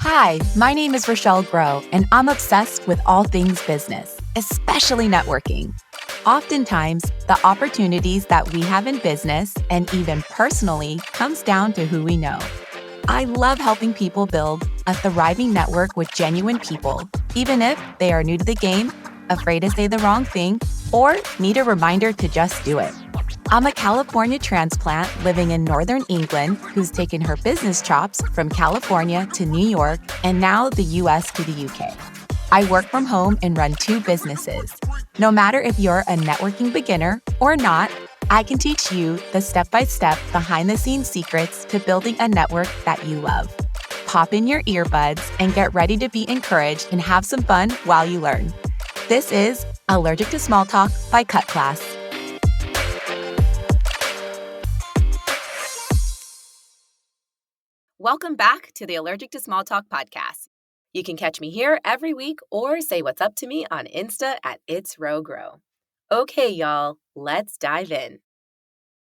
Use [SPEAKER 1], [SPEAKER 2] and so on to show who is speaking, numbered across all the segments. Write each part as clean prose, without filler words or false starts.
[SPEAKER 1] Hi, my name is Rochelle Groh, and I'm obsessed with all things business, especially networking. Oftentimes, the opportunities that we have in business and even personally comes down to who we know. I love helping people build a thriving network with genuine people, even if they are new to the game, afraid to say the wrong thing, or need a reminder to just do it. I'm a California transplant living in Northern England who's taken her business chops from California to New York and now the US to the UK. I work from home and run 2 businesses. No matter if you're a networking beginner or not, I can teach you the step-by-step behind-the-scenes secrets to building a network that you love. Pop in your earbuds and get ready to be encouraged and have some fun while you learn. This is Allergic to Small Talk by Cut Class. Welcome back to the Allergic to Small Talk podcast. You can catch me here every week or say what's up to me on Insta at It's Row Grow. Okay, y'all, let's dive in.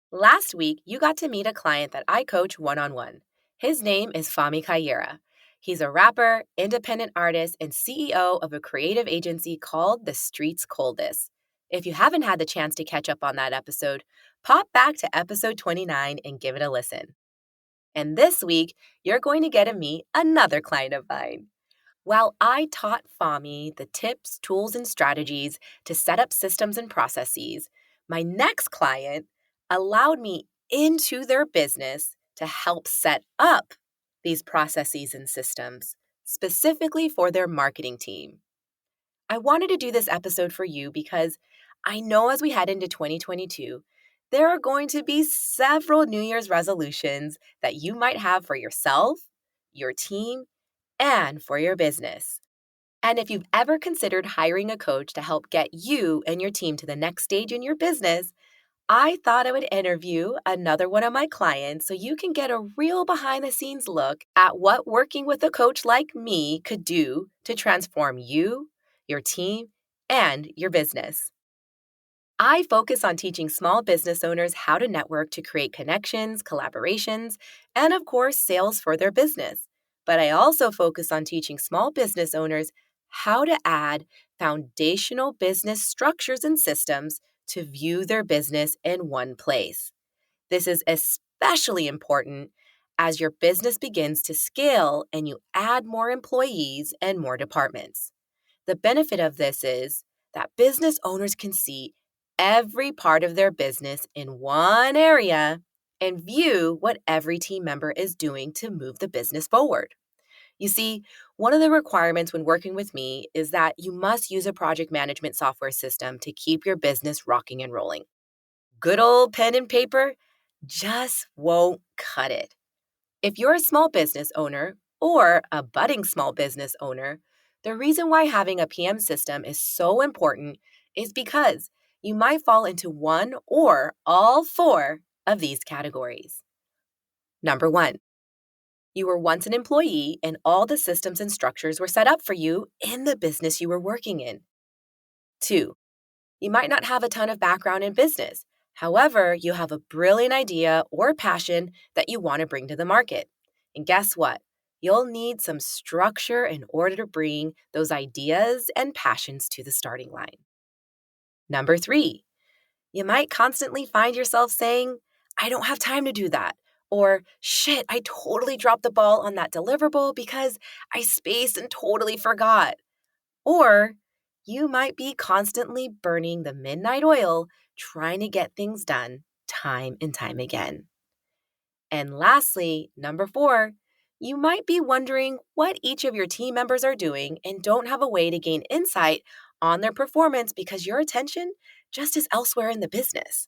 [SPEAKER 1] Last week, you got to meet a client that I coach one-on-one. His name is Fahmy Kayira. He's a rapper, independent artist, and CEO of a creative agency called the Streets Coldest. If you haven't had the chance to catch up on that episode, pop back to episode 29 and give it a listen. And this week, you're going to get to meet another client of mine. While I taught Fahmy the tips, tools, and strategies to set up systems and processes, my next client allowed me into their business to help set up these processes and systems, specifically for their marketing team. I wanted to do this episode for you because I know as we head into 2022, there are going to be several New Year's resolutions that you might have for yourself, your team, and for your business. And if you've ever considered hiring a coach to help get you and your team to the next stage in your business, I thought I would interview another one of my clients so you can get a real behind-the-scenes look at what working with a coach like me could do to transform you, your team, and your business. I focus on teaching small business owners how to network to create connections, collaborations, and of course, sales for their business. But I also focus on teaching small business owners how to add foundational business structures and systems to view their business in one place. This is especially important as your business begins to scale and you add more employees and more departments. The benefit of this is that business owners can see every part of their business in one area and view what every team member is doing to move the business forward. You see, one of the requirements when working with me is that you must use a project management software system to keep your business rocking and rolling. Good old pen and paper just won't cut it. If you're a small business owner or a budding small business owner, the reason why having a PM system is so important is because you might fall into one or all 4 of these categories. Number 1, you were once an employee and all the systems and structures were set up for you in the business you were working in. 2, you might not have a ton of background in business. However, you have a brilliant idea or passion that you want to bring to the market. And guess what? You'll need some structure in order to bring those ideas and passions to the starting line. Number 3, you might constantly find yourself saying, I don't have time to do that. Or, shit, I totally dropped the ball on that deliverable because I spaced and totally forgot. Or you might be constantly burning the midnight oil trying to get things done time and time again. And lastly, number 4, you might be wondering what each of your team members are doing and don't have a way to gain insight on their performance because your attention just is elsewhere in the business.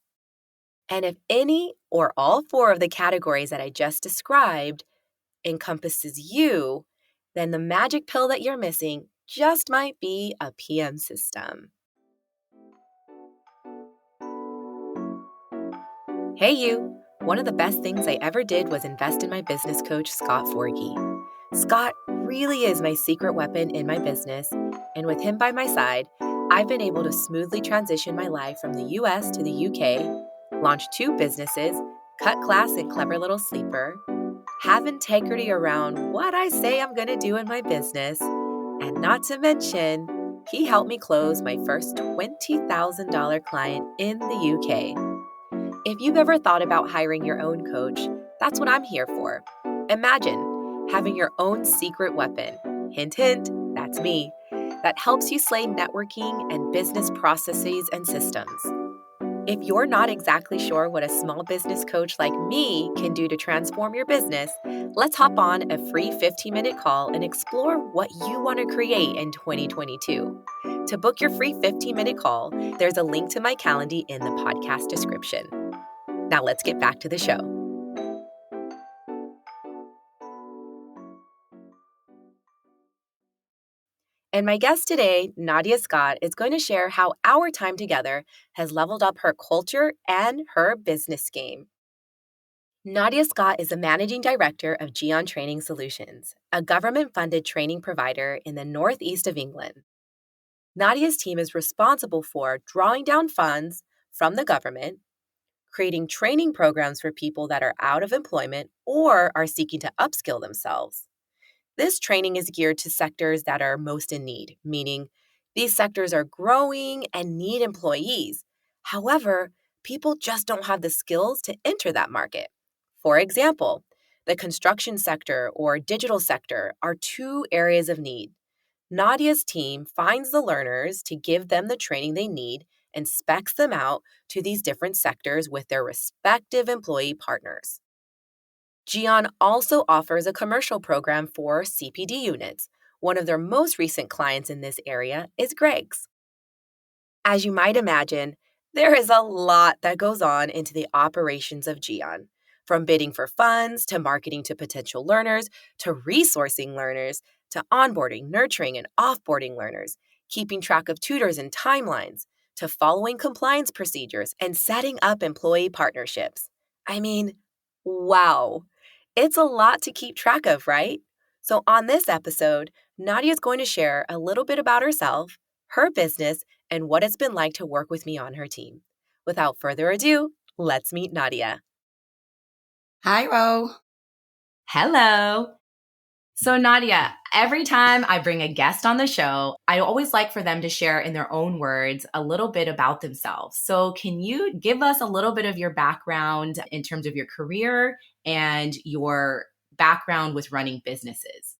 [SPEAKER 1] And if any or all 4 of the categories that I just described encompasses you, then the magic pill that you're missing just might be a PM system. Hey you! One of the best things I ever did was invest in my business coach, Scott Forgy. Scott really is my secret weapon in my business, and with him by my side, I've been able to smoothly transition my life from the US to the UK, launch 2 businesses, Cut Class and Clever Little Sleeper, have integrity around what I say I'm going to do in my business, and not to mention, he helped me close my first $20,000 client in the UK. If you've ever thought about hiring your own coach, that's what I'm here for. Imagine having your own secret weapon. Hint, hint, that's me. That helps you slay networking and business processes and systems. If you're not exactly sure what a small business coach like me can do to transform your business, let's hop on a free 15-minute call and explore what you want to create in 2022. To book your free 15-minute call, there's a link to my calendar in the podcast description. Now let's get back to the show. And my guest today, Nadia Scott, is going to share how our time together has leveled up her culture and her business game. Nadia Scott is the managing director of Geon Training Solutions, a government-funded training provider in the northeast of England. Nadia's team is responsible for drawing down funds from the government, creating training programs for people that are out of employment or are seeking to upskill themselves. This training is geared to sectors that are most in need, meaning these sectors are growing and need employees. However, people just don't have the skills to enter that market. For example, the construction sector or digital sector are two areas of need. Nadia's team finds the learners to give them the training they need and specs them out to these different sectors with their respective employee partners. Geon also offers a commercial program for CPD units. One of their most recent clients in this area is Greg's. As you might imagine, there is a lot that goes on into the operations of Geon, from bidding for funds to marketing to potential learners to resourcing learners to onboarding, nurturing, and offboarding learners, keeping track of tutors and timelines, to following compliance procedures and setting up employee partnerships. I mean, wow. It's a lot to keep track of, right? So on this episode, Nadia is going to share a little bit about herself, her business, and what it's been like to work with me on her team. Without further ado, let's meet Nadia.
[SPEAKER 2] Hi, Ro.
[SPEAKER 3] Hello. So Nadia, every time I bring a guest on the show, I always like for them to share in their own words a little bit about themselves. So can you give us a little bit of your background in terms of your career and your background with running businesses?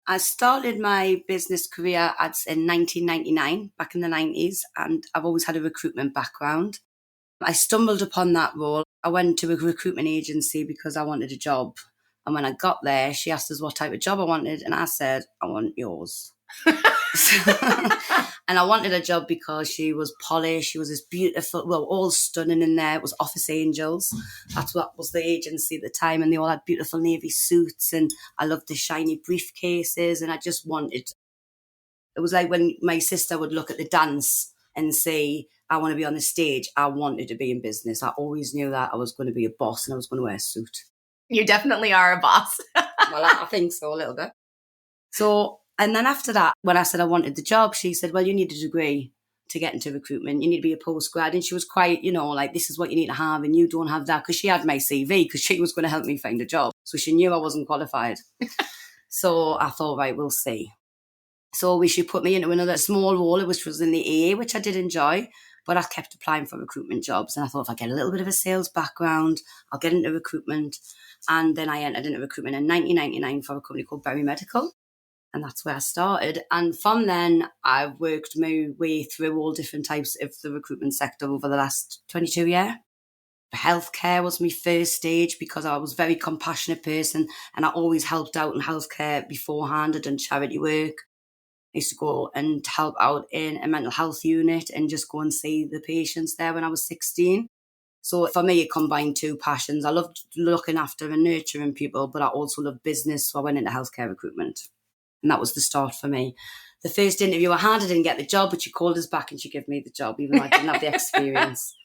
[SPEAKER 2] I started my business career in 1999, back in the 90s, and I've always had a recruitment background. I stumbled upon that role. I went to a recruitment agency because I wanted a job. And when I got there, she asked us what type of job I wanted, and I said, I want yours. And I wanted a job because she was polished, she was this beautiful, well, all stunning in there. It was Office Angels. That's what was the agency at the time, and they all had beautiful navy suits, and I loved the shiny briefcases, and I just wanted, it was like when my sister would look at the dance and say, I want to be on the stage. I wanted to be in business. I always knew that I was going to be a boss and I was going to wear a suit.
[SPEAKER 3] You definitely are a boss.
[SPEAKER 2] Well, I think so, a little bit. So, and then after that, when I said I wanted the job, she said, well, you need a degree to get into recruitment. You need to be a postgrad. And she was quite, like, this is what you need to have, and you don't have that, because she had my CV, because she was going to help me find a job. So she knew I wasn't qualified. So I thought, right, we'll see. So she put me into another small role, which was in the AA, which I did enjoy. But I kept applying for recruitment jobs. And I thought, if I get a little bit of a sales background, I'll get into recruitment. And then I entered into recruitment in 1999 for a company called Berry Medical. And that's where I started. And from then, I've worked my way through all different types of the recruitment sector over the last 22 years. Healthcare was my first stage because I was a very compassionate person and I always helped out in healthcare beforehand. I'd done charity work. I used to go and help out in a mental health unit and just go and see the patients there when I was 16. So for me, it combined two passions. I loved looking after and nurturing people, but I also loved business. So I went into healthcare recruitment. And that was the start for me. The first interview I had, I didn't get the job, but she called us back and she gave me the job, even though I didn't have the experience.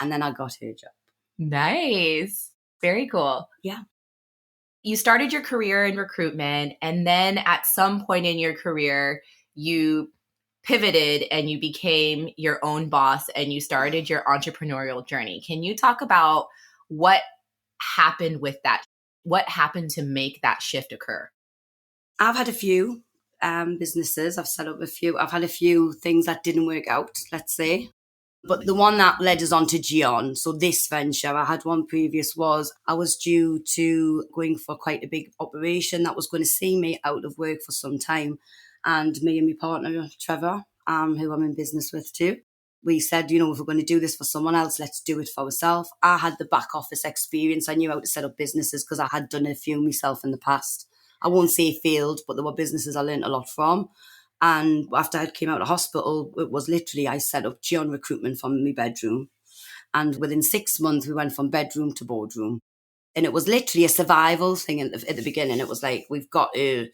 [SPEAKER 2] And then I got her job.
[SPEAKER 3] Nice. Very cool.
[SPEAKER 2] Yeah.
[SPEAKER 3] You started your career in recruitment, and then at some point in your career, you pivoted and you became your own boss and you started your entrepreneurial journey. Can you talk about what happened with that? What happened to make that shift occur?
[SPEAKER 2] I've had a few businesses. I've set up a few. I've had a few things that didn't work out, let's say. But the one that led us on to Geon, so this venture, I had one previous, was I was due to going for quite a big operation that was going to see me out of work for some time. And me and my partner, Trevor, who I'm in business with too, we said, if we're going to do this for someone else, let's do it for ourselves. I had the back office experience. I knew how to set up businesses because I had done a few myself in the past. I won't say failed, but there were businesses I learned a lot from. And after I came out of hospital, it was literally, I set up Geon recruitment from my bedroom. And within 6 months, we went from bedroom to boardroom. And it was literally a survival thing at the beginning. It was like, we've got to,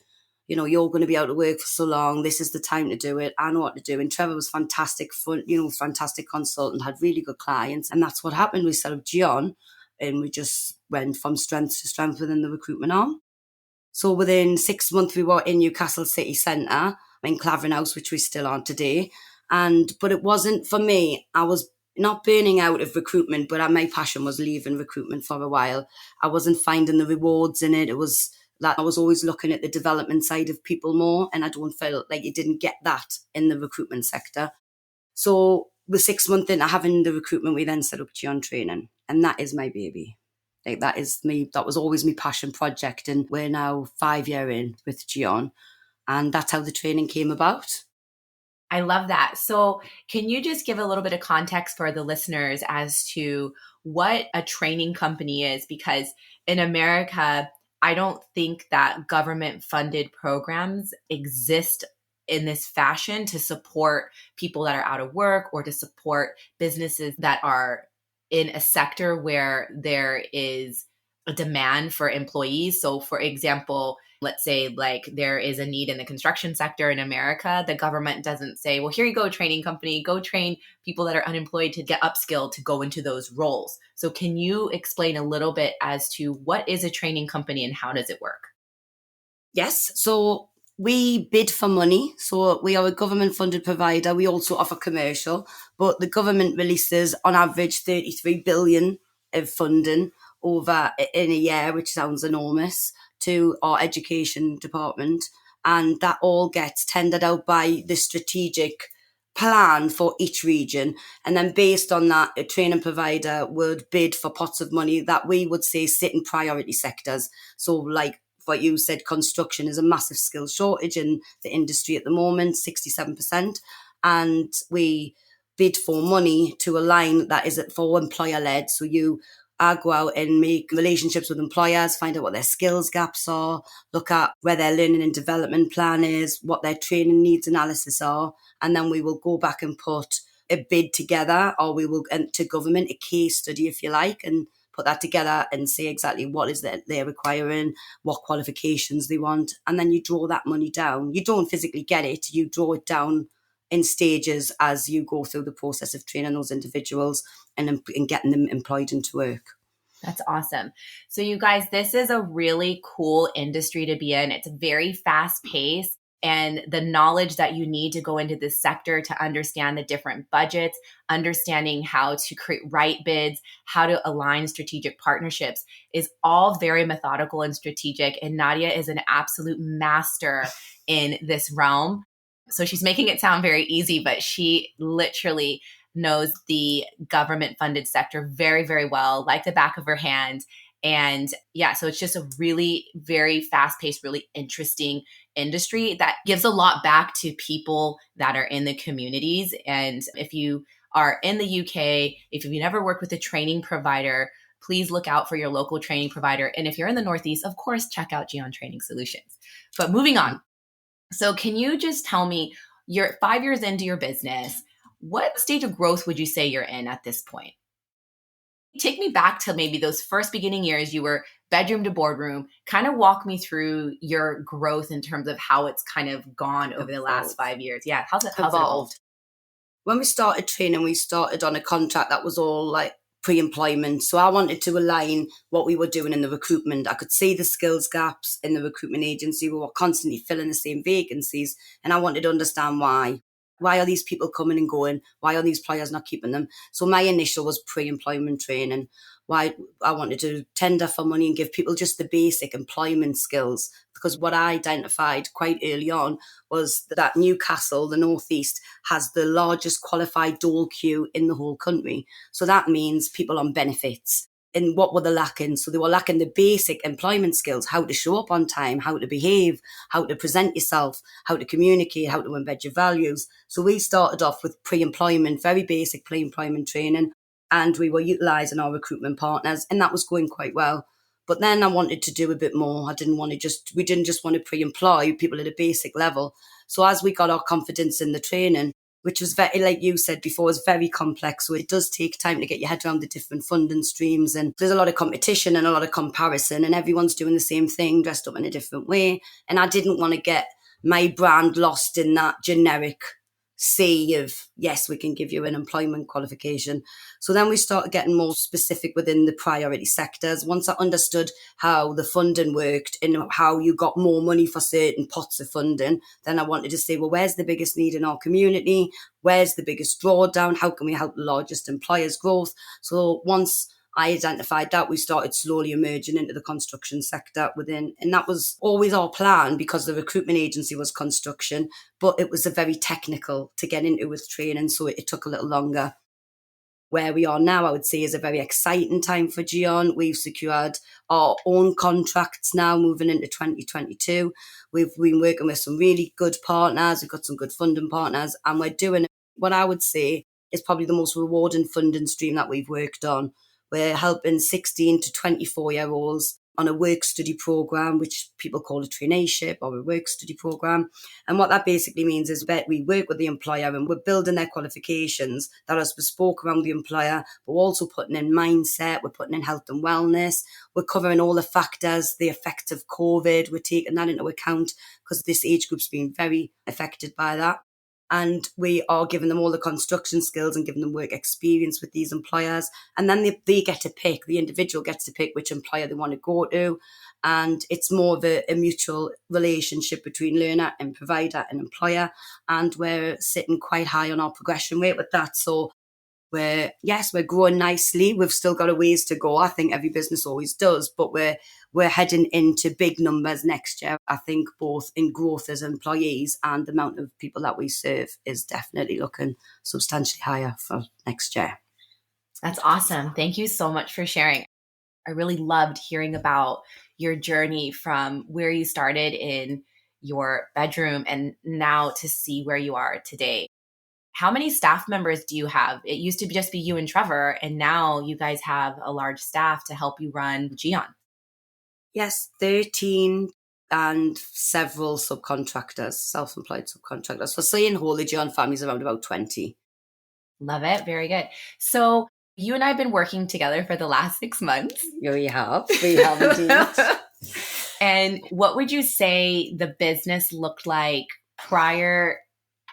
[SPEAKER 2] you're going to be out of work for so long. This is the time to do it. I know what to do. And Trevor was fantastic, fantastic consultant, had really good clients. And that's what happened. We set up Geon and we just went from strength to strength within the recruitment arm. So within 6 months, we were in Newcastle city centre, in Clavering House, which we still are today. But it wasn't, for me, I was not burning out of recruitment, but my passion was leaving recruitment for a while. I wasn't finding the rewards in it. It was that I was always looking at the development side of people more, and I don't feel like you didn't get that in the recruitment sector. So with 6 months into having the recruitment, we then set up Geon Training, and that is my baby. Like that is me. That was always my passion project, and we're now 5 years in with Geon, and that's how the training came about.
[SPEAKER 3] I love that. So can you just give a little bit of context for the listeners as to what a training company is? Because in America, I don't think that government funded programs exist in this fashion to support people that are out of work or to support businesses that are in a sector where there is a demand for employees. So for example, let's say like there is a need in the construction sector in America, the government doesn't say, well, here you go, training company, go train people that are unemployed to get upskilled to go into those roles. So can you explain a little bit as to what is a training company and how does it work?
[SPEAKER 2] Yes. So we bid for money. So we are a government funded provider. We also offer commercial, but the government releases on average 33 billion of funding over in a year, which sounds enormous, to our education department. And that all gets tendered out by the strategic plan for each region. And then based on that, a training provider would bid for pots of money that we would say sit in priority sectors. So like what you said, construction is a massive skill shortage in the industry at the moment, 67%. And we bid for money to a line that is for employer-led. So I go out and make relationships with employers, find out what their skills gaps are, look at where their learning and development plan is, what their training needs analysis are, and then we will go back and put a bid together, or we will to government, a case study if you like, and put that together and say exactly what is that they're requiring, what qualifications they want, and then you draw that money down. You don't physically get it, you draw it down in stages as you go through the process of training those individuals and getting them employed into work.
[SPEAKER 3] That's awesome. So you guys, this is a really cool industry to be in. It's very fast paced. And the knowledge that you need to go into this sector to understand the different budgets, understanding how to create right bids, how to align strategic partnerships is all very methodical and strategic. And Nadia is an absolute master in this realm. So she's making it sound very easy, but she literally knows the government funded sector very, very well, like the back of her hand. And yeah, so it's just a really very fast paced, really interesting industry that gives a lot back to people that are in the communities. And if you are in the UK, if you've never worked with a training provider, please look out for your local training provider. And if you're in the Northeast, of course, check out Geon Training Solutions. But moving on. So can you just tell me, you're 5 years into your business, what stage of growth would you say you're in at this point? Take me back to maybe those first beginning years. You were bedroom to boardroom. Kind of walk me through your growth in terms of how it's kind of gone over the last 5 years. Yeah, how's it evolved?
[SPEAKER 2] When we started training, we started on a contract that was all like pre-employment. So I wanted to align what we were doing in the recruitment. I could see the skills gaps in the recruitment agency. We were constantly filling the same vacancies, and I wanted to understand why. Why are these people coming and going? Why are these players not keeping them? So my initial was pre-employment training. why I wanted to tender for money and give people just the basic employment skills. Because what I identified quite early on was that Newcastle, the Northeast, has the largest qualified dole queue in the whole country. So that means people on benefits. And what were they lacking? So they were lacking the basic employment skills, how to show up on time, how to behave, how to present yourself, how to communicate, how to embed your values. So we started off with pre-employment, very basic pre-employment training, and we were utilising our recruitment partners, and that was going quite well. But then I wanted to do a bit more. We didn't just want to pre-employ people at a basic level. So as we got our confidence in the training, which was very, like you said before, was very complex. So it does take time to get your head around the different funding streams. And there's a lot of competition and a lot of comparison, and everyone's doing the same thing, dressed up in a different way. And I didn't want to get my brand lost in that generic sea of, yes, we can give you an employment qualification. So then we started getting more specific within the priority sectors. Once I understood how the funding worked and how you got more money for certain pots of funding, then I wanted to say, well, where's the biggest need in our community? Where's the biggest drawdown? How can we help the largest employers' growth? So once I identified that, we started slowly emerging into the construction sector within, and that was always our plan because the recruitment agency was construction, but it was a very technical to get into with training, so it took a little longer. Where we are now, I would say, is a very exciting time for Geon. We've secured our own contracts now moving into 2022. We've been working with some really good partners. We've got some good funding partners, and we're doing what I would say is probably the most rewarding funding stream that we've worked on. We're helping 16 to 24-year-olds on a work-study program, which people call a traineeship or a work-study program. And what that basically means is that we work with the employer and we're building their qualifications that are bespoke around the employer, but we're also putting in mindset, we're putting in health and wellness, we're covering all the factors, the effects of COVID, we're taking that into account because this age group's been very affected by that. And we are giving them all the construction skills and giving them work experience with these employers. And then they get to pick, the individual gets to pick which employer they want to go to. And it's more of a mutual relationship between learner and provider and employer. And we're sitting quite high on our progression rate with that. So we're growing nicely. We've still got a ways to go. I think every business always does, but we're heading into big numbers next year. I think both in growth as employees and the amount of people that we serve is definitely looking substantially higher for next year.
[SPEAKER 3] That's awesome. Thank you so much for sharing. I really loved hearing about your journey from where you started in your bedroom and now to see where you are today. How many staff members do you have? It used to just be you and Trevor, and now you guys have a large staff to help you run Geon.
[SPEAKER 2] Yes, 13 and several subcontractors, self-employed subcontractors. So say in whole, the Geon family is around about 20.
[SPEAKER 3] Love it. Very good. So you and I have been working together for the last 6 months.
[SPEAKER 2] Yeah, we have. We have indeed.
[SPEAKER 3] And what would you say the business looked like prior?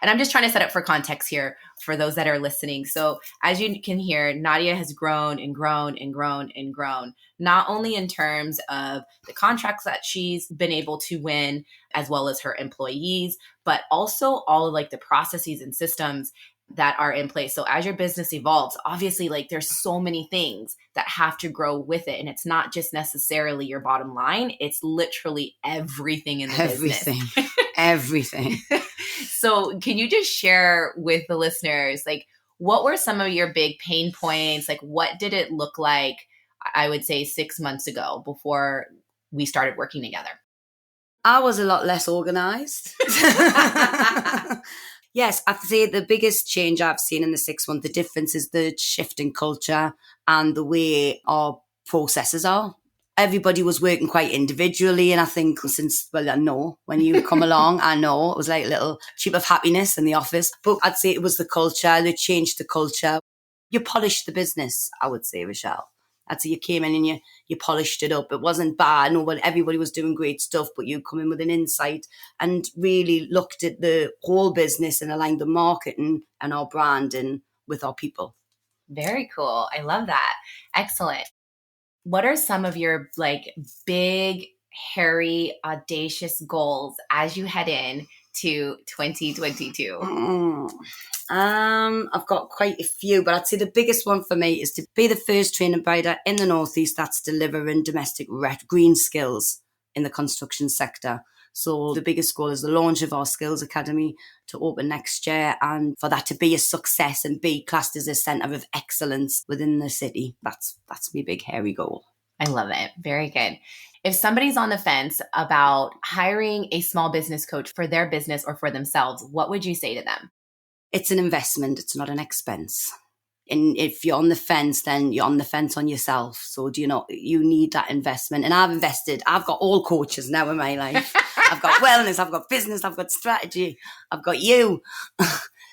[SPEAKER 3] And I'm just trying to set up for context here for those that are listening. So as you can hear, Nadia has grown and grown and grown and grown, not only in terms of the contracts that she's been able to win, as well as her employees, but also all of like the processes and systems that are in place. So as your business evolves, obviously, like there's so many things that have to grow with it. And it's not just necessarily your bottom line. It's literally everything in the business.
[SPEAKER 2] Everything.
[SPEAKER 3] So can you just share with the listeners, like, what were some of your big pain points? Like, what did it look like, I would say 6 months ago before we started working together?
[SPEAKER 2] I was a lot less organized. Yes, I'd say the biggest change I've seen in the 6 months, the difference is the shift in culture and the way our processes are. Everybody was working quite individually, and I think I know when you come along, I know it was like a little chip of happiness in the office. But I'd say it was the culture. They changed the culture. You polished the business, I would say, Rochelle. I'd say you came in and you polished it up. It wasn't bad. Everybody was doing great stuff, but you come in with an insight and really looked at the whole business and aligned the marketing and our branding with our people.
[SPEAKER 3] Very cool. I love that. Excellent. What are some of your like big, hairy, audacious goals as you head in to 2022?
[SPEAKER 2] I've got quite a few, but I'd say the biggest one for me is to be the first training provider in the Northeast that's delivering domestic green skills in the construction sector. So the biggest goal is the launch of our Skills Academy to open next year, and for that to be a success and be classed as a centre of excellence within the city. That's my big hairy goal.
[SPEAKER 3] I love it. Very good. If somebody's on the fence about hiring a small business coach for their business or for themselves, what would you say to them?
[SPEAKER 2] It's an investment. It's not an expense. And if you're on the fence, then you're on the fence on yourself. So you need that investment. And I've invested. I've got all coaches now in my life. I've got wellness, I've got business, I've got strategy, I've got you.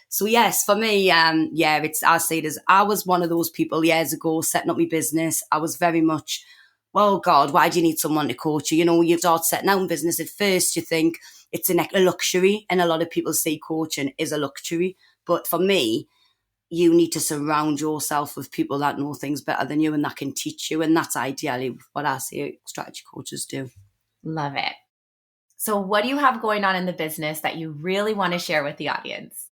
[SPEAKER 2] So yes, for me, I'll say it as I was one of those people years ago setting up my business. I was very much, well, God, why do you need someone to coach you? You start setting out in business at first, you think it's a luxury. And a lot of people say coaching is a luxury. But for me, you need to surround yourself with people that know things better than you and that can teach you. And that's ideally what I say strategy coaches do.
[SPEAKER 3] Love it. So what do you have going on in the business that you really want to share with the audience?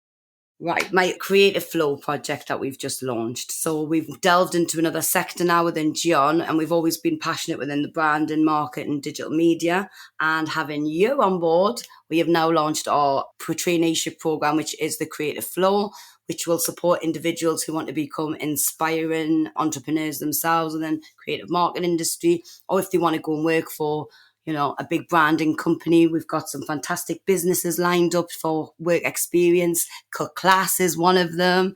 [SPEAKER 2] Right, my Creative Flow project that we've just launched. So we've delved into another sector now within Geon, and we've always been passionate within the brand and market and digital media. And having you on board, we have now launched our traineeship program, which is the Creative Flow, which will support individuals who want to become inspiring entrepreneurs themselves within creative marketing industry, or if they want to go and work for a big branding company. We've got some fantastic businesses lined up for work experience. Cut Class is one of them.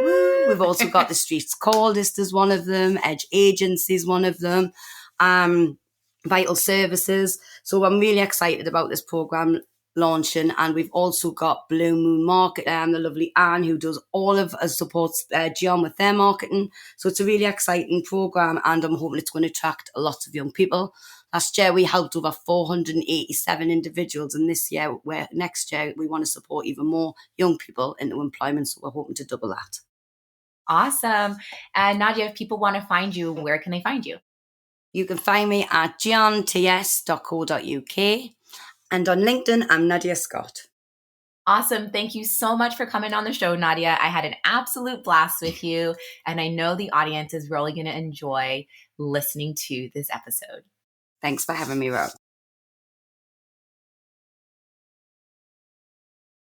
[SPEAKER 2] Woo! We've also got the Streets Coldest is one of them. Edge Agency is one of them. Vital Services. So I'm really excited about this program launching, and we've also got Blue Moon Market, the lovely Anne, who does all of us supports Geon with their marketing. So it's a really exciting program, and I'm hoping it's going to attract lots of young people. Last year we helped over 487 individuals, and next year we want to support even more young people into employment. So we're hoping to double that.
[SPEAKER 3] Awesome. And Nadia, if people want to find you, where can they find you?
[SPEAKER 2] You can find me at geonts.co.uk. And on LinkedIn, I'm Nadia Scott.
[SPEAKER 3] Awesome. Thank you so much for coming on the show, Nadia. I had an absolute blast with you, and I know the audience is really going to enjoy listening to this episode.
[SPEAKER 2] Thanks for having me, Rob.